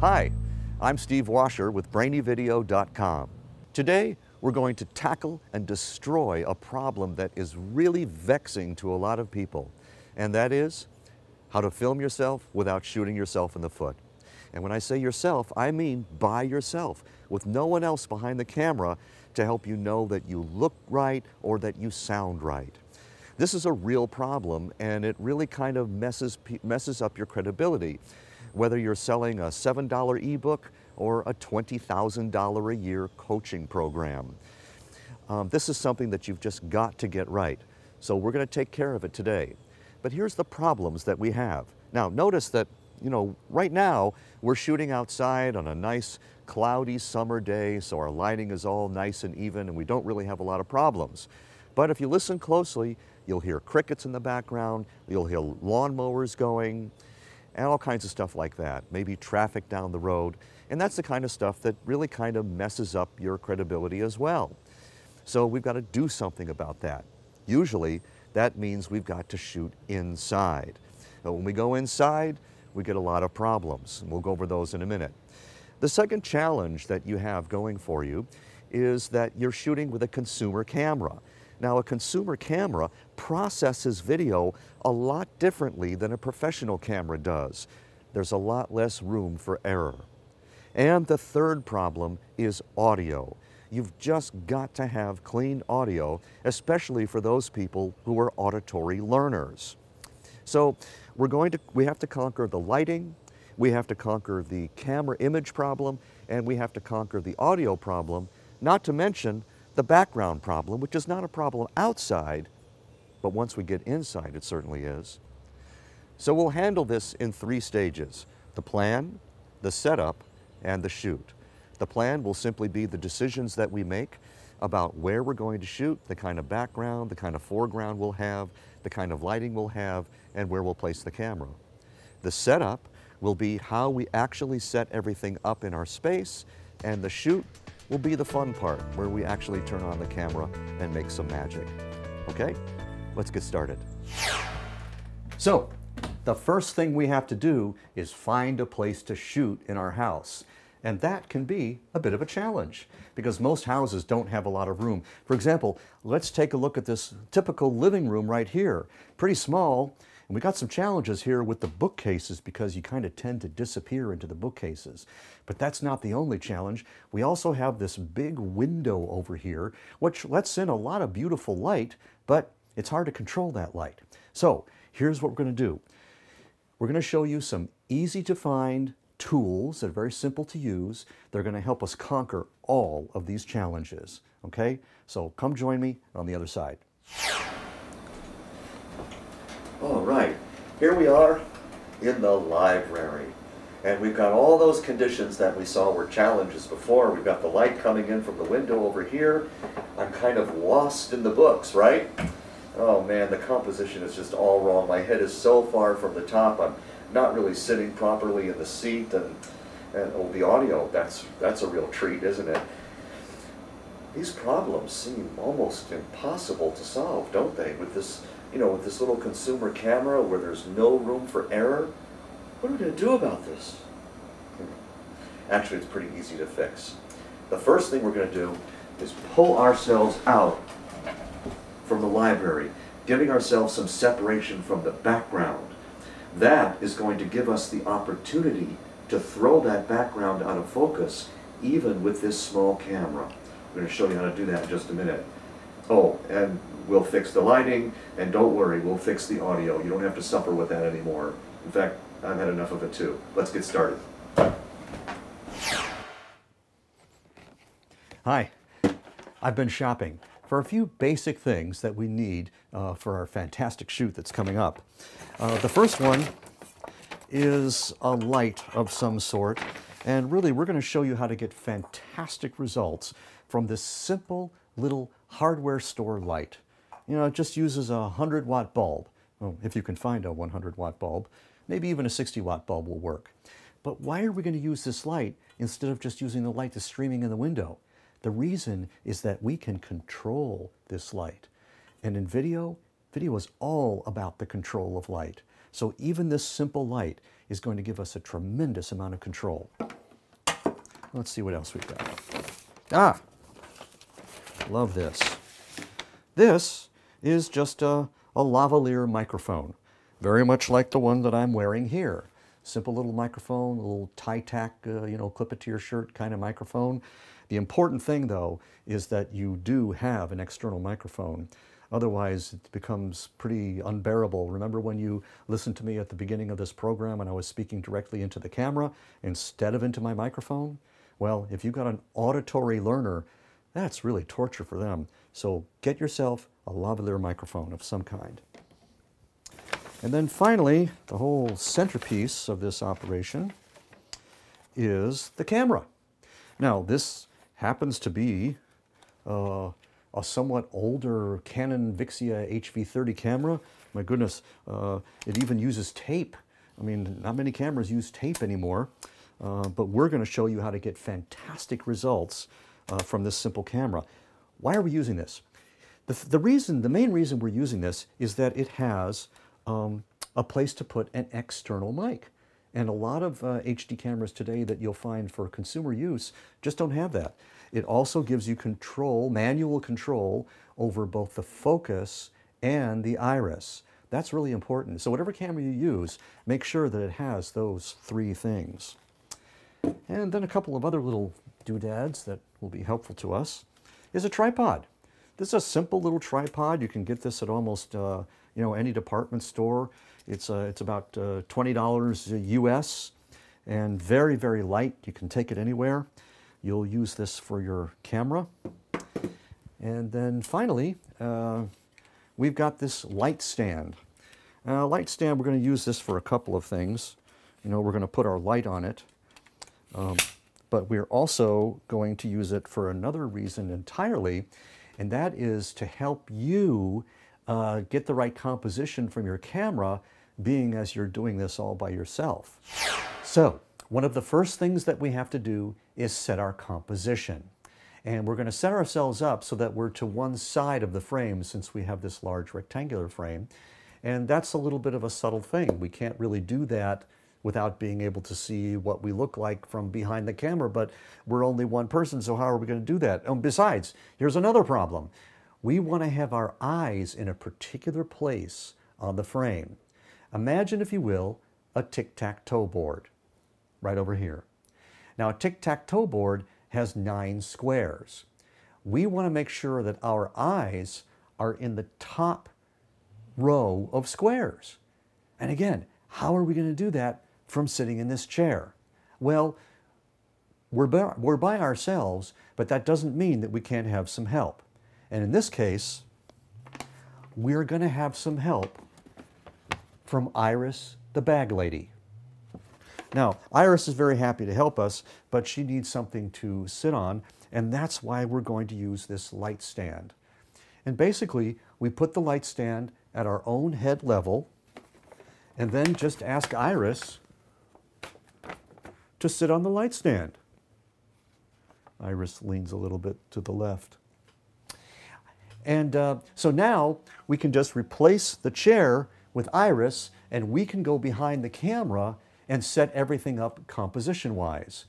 Hi, I'm Steve Washer with brainyvideo.com. Today, we're going to tackle and destroy a problem that is really vexing to a lot of people, and that is how to film yourself without shooting yourself in the foot. And when I say yourself, I mean by yourself, with no one else behind the camera to help you know that you look right or that you sound right. This is a real problem, and it really kind of messes up your credibility, whether you're selling a $7 ebook or a $20,000 a year coaching program. This is something that you've just got to get right. So we're going to take care of it today. But here's the problems that we have. Now, notice that, right now we're shooting outside on a nice cloudy summer day, so our lighting is all nice and even, and we don't really have a lot of problems. But if you listen closely, you'll hear crickets in the background, you'll hear lawnmowers going, and all kinds of stuff like that, maybe traffic down the road. And that's the kind of stuff that really kind of messes up your credibility as well. So we've got to do something about that. Usually, that means we've got to shoot inside. But when we go inside, we get a lot of problems, and we'll go over those in a minute. The second challenge that you have going for you is that you're shooting with a consumer camera. Now, a consumer camera processes video a lot differently than a professional camera does. There's a lot less room for error. And the third problem is audio. You've just got to have clean audio, especially for those people who are auditory learners. So we have to conquer the lighting, we have to conquer the camera image problem, and we have to conquer the audio problem, not to mention the background problem, which is not a problem outside, but once we get inside, it certainly is. So we'll handle this in 3 stages: the plan, the setup, and the shoot. The plan will simply be the decisions that we make about where we're going to shoot, the kind of background, the kind of foreground we'll have, the kind of lighting we'll have, and where we'll place the camera. The setup will be how we actually set everything up in our space, and the shoot will be the fun part, where we actually turn on the camera and make some magic. Okay? Let's get started. So, the first thing we have to do is find a place to shoot in our house. And that can be a bit of a challenge, because most houses don't have a lot of room. For example, let's take a look at this typical living room right here. Pretty small, and we got some challenges here with the bookcases, because you kind of tend to disappear into the bookcases. But that's not the only challenge. We also have this big window over here, which lets in a lot of beautiful light, but it's hard to control that light. So here's what we're going to do. We're going to show you some easy to find tools that are very simple to use. They're going to help us conquer all of these challenges. Okay? So come join me on the other side. All right, here we are in the library. And we've got all those conditions that we saw were challenges before. We've got the light coming in from the window over here. I'm kind of lost in the books, right? Oh man, the composition is just all wrong. My head is so far from the top. I'm not really sitting properly in the seat, and oh, the audio, that's a real treat, isn't it? These problems seem almost impossible to solve, don't they? With this, with this little consumer camera where there's no room for error. What are we going to do about this? Actually, it's pretty easy to fix. The first thing we're going to do is pull ourselves out from the library, giving ourselves some separation from the background. That is going to give us the opportunity to throw that background out of focus, even with this small camera. I'm going to show you how to do that in just a minute. Oh, and we'll fix the lighting, and don't worry, we'll fix the audio. You don't have to suffer with that anymore. In fact, I've had enough of it too. Let's get started. Hi, I've been shopping for a few basic things that we need for our fantastic shoot that's coming up. The first one is a light of some sort, and really we're going to show you how to get fantastic results from this simple little hardware store light. It just uses a 100-watt bulb. Well, if you can find a 100-watt bulb, maybe even a 60-watt bulb will work. But why are we going to use this light instead of just using the light that's streaming in the window? The reason is that we can control this light. And in video is all about the control of light. So even this simple light is going to give us a tremendous amount of control. Let's see what else we've got. Ah, love this. This is just a lavalier microphone, very much like the one that I'm wearing here. Simple little microphone, a little tie-tack, clip it to your shirt kind of microphone. The important thing, though, is that you do have an external microphone. Otherwise, it becomes pretty unbearable. Remember when you listened to me at the beginning of this program and I was speaking directly into the camera instead of into my microphone? Well, if you've got an auditory learner, that's really torture for them. So get yourself a lavalier microphone of some kind. And then finally, the whole centerpiece of this operation is the camera. Now, this happens to be a somewhat older Canon Vixia HV30 camera. My goodness, it even uses tape. I mean, not many cameras use tape anymore, but we're going to show you how to get fantastic results from this simple camera. Why are we using this? The main reason we're using this is that it has a place to put an external mic. And a lot of HD cameras today that you'll find for consumer use just don't have that. It also gives you control, manual control, over both the focus and the iris. That's really important. So whatever camera you use, make sure that it has those three things. And then a couple of other little doodads that will be helpful to us is a tripod. This is a simple little tripod. You can get this at almost any department store. It's about $20 US and very, very light. You can take it anywhere. You'll use this for your camera. And then finally, we've got this light stand. Light stand, we're going to use this for a couple of things. We're going to put our light on it. But we're also going to use it for another reason entirely, and that is to help you get the right composition from your camera, being as you're doing this all by yourself. So, one of the first things that we have to do is set our composition. And we're going to set ourselves up so that we're to one side of the frame, since we have this large rectangular frame. And that's a little bit of a subtle thing. We can't really do that without being able to see what we look like from behind the camera, but we're only one person, so how are we going to do that? And besides, here's another problem. We want to have our eyes in a particular place on the frame. Imagine, if you will, a tic-tac-toe board right over here. Now, a tic-tac-toe board has 9 squares. We want to make sure that our eyes are in the top row of squares. And again, how are we going to do that from sitting in this chair? Well, we're by ourselves, but that doesn't mean that we can't have some help. And in this case, we're going to have some help from Iris, the bag lady. Now, Iris is very happy to help us, but she needs something to sit on, and that's why we're going to use this light stand. And basically, we put the light stand at our own head level, and then just ask Iris to sit on the light stand. Iris leans a little bit to the left. And so now we can just replace the chair with Iris, and we can go behind the camera and set everything up composition-wise.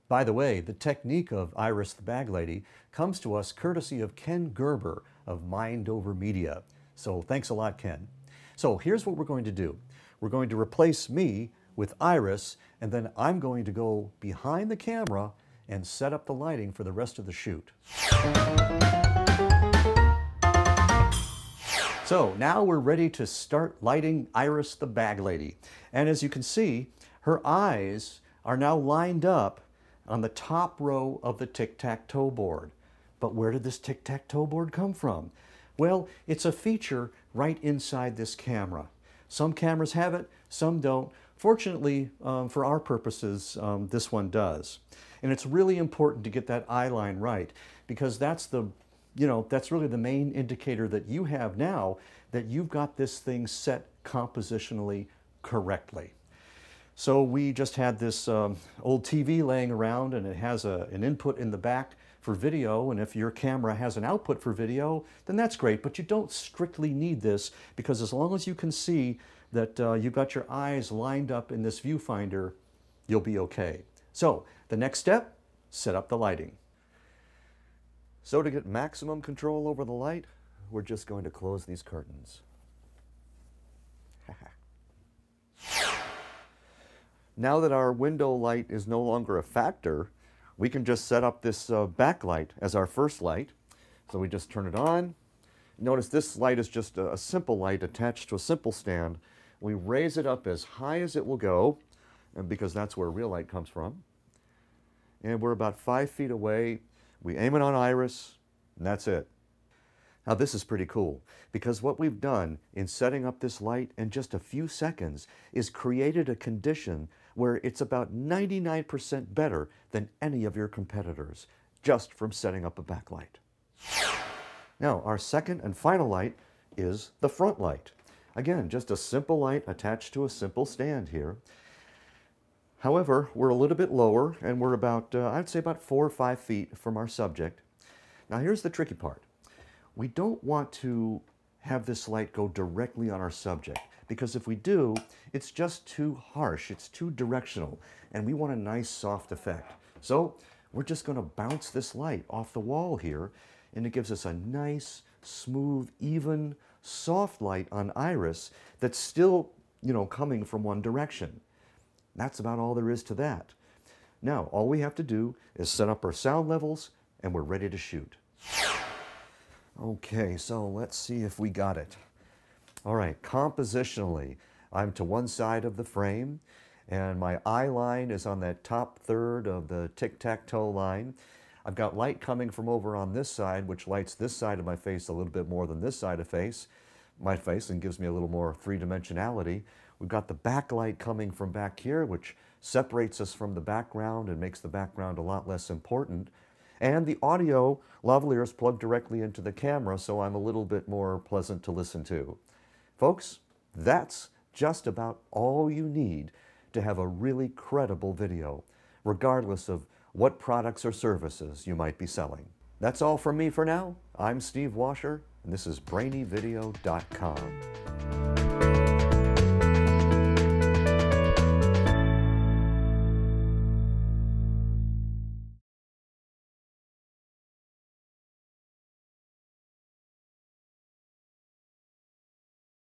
By the way, the technique of Iris the Bag Lady comes to us courtesy of Ken Gerber of Mind Over Media. So thanks a lot, Ken. So here's what we're going to do. We're going to replace me with Iris, and then I'm going to go behind the camera and set up the lighting for the rest of the shoot. So now we're ready to start lighting Iris the Bag Lady. And as you can see, her eyes are now lined up on the top row of the tic-tac-toe board. But where did this tic-tac-toe board come from? Well, it's a feature right inside this camera. Some cameras have it, some don't. Fortunately, for our purposes, this one does. And it's really important to get that eye line right, because that's really the main indicator that you have now that you've got this thing set compositionally correctly. So we just had this old TV laying around, and it has an input in the back for video, and if your camera has an output for video, then that's great, but you don't strictly need this, because as long as you can see that you've got your eyes lined up in this viewfinder, you'll be okay. So the next step, set up the lighting. So to get maximum control over the light, we're just going to close these curtains. Now that our window light is no longer a factor, we can just set up this backlight as our first light. So we just turn it on. Notice this light is just a simple light attached to a simple stand. We raise it up as high as it will go, and because that's where real light comes from. And we're about 5 feet away. We aim it on Iris, and that's it. Now this is pretty cool, because what we've done in setting up this light in just a few seconds is created a condition where it's about 99% better than any of your competitors, just from setting up a backlight. Now, our second and final light is the front light. Again, just a simple light attached to a simple stand here. However, we're a little bit lower, and we're about, I'd say about 4 or 5 feet from our subject. Now here's the tricky part. We don't want to have this light go directly on our subject, because if we do, it's just too harsh, it's too directional, and we want a nice soft effect. So we're just going to bounce this light off the wall here, and it gives us a nice, smooth, even, soft light on Iris that's still, coming from one direction. That's about all there is to that. Now, all we have to do is set up our sound levels, and we're ready to shoot. Okay, so let's see if we got it. All right, compositionally, I'm to one side of the frame, and my eye line is on that top third of the tic-tac-toe line. I've got light coming from over on this side, which lights this side of my face a little bit more than this side of my face, and gives me a little more three-dimensionality. We've got the backlight coming from back here, which separates us from the background and makes the background a lot less important. And the audio lavalier is plugged directly into the camera, so I'm a little bit more pleasant to listen to. Folks, that's just about all you need to have a really credible video, regardless of what products or services you might be selling. That's all from me for now. I'm Steve Washer, and this is brainyvideo.com.